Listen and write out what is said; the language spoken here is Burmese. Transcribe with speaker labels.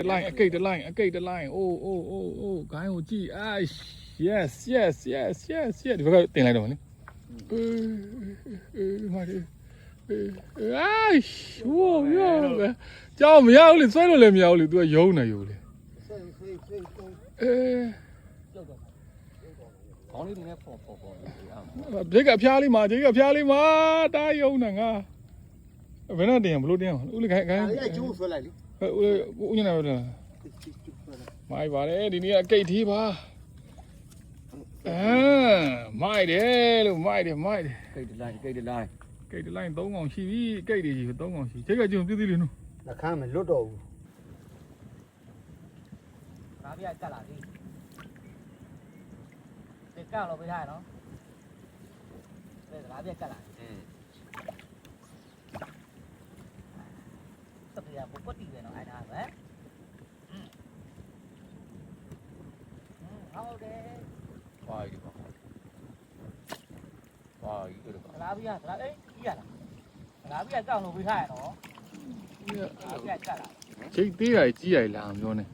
Speaker 1: The line, okay, the line, okay, the line. Oh, guy who gee, yes. Di baka tin lai daw ni. Whoa. ကြောက်မရဘူးလေဆွဲလို့လည်းမရဘူးလေ तू ကယုံနေယူလေ
Speaker 2: ခေါင်းလေးတွေနဲ့ပေါ်
Speaker 1: ဘိတ်ကဖျားလေးမှာတားယုံနေငါဘယ်နဲ့တင်ဘလို့တင်ဦးလေးခိုင်း
Speaker 3: အဲ့ကျိုးဆွဲလိုက်လေ
Speaker 1: ဦးညနေပဲတင်မိုက်ပါတယ်ဒီနေ့ကကိတ်သေးပါမိုက်တယ်လို့မိုက်တယ်
Speaker 2: ကိတ်တလိုက်
Speaker 1: 3កောင်ရှိပြီကိတ်တွေကြီး3កောင်ရှိချိတ်ကကျုံပြည့်လေးနော်
Speaker 3: နှခမ်းမလွတ်တော့ဘူး
Speaker 4: ဒါပြကတ်လာပြီဒီကောက်လို့ပြထားရနော်ဒါပြကတ်လာစပီယာပုတ်တီပဲနော်အဲ့ဒါပဲဟုတ်တယ်
Speaker 2: ဝါကြီးပါ
Speaker 4: ဒါပြဒါအေးကြီးရလားဒါပြကောက်လို့ပြထားရနော်ဒါပြကတ်လာ
Speaker 1: ချိတ်သေးတာကြီးရည်လာပြောနေ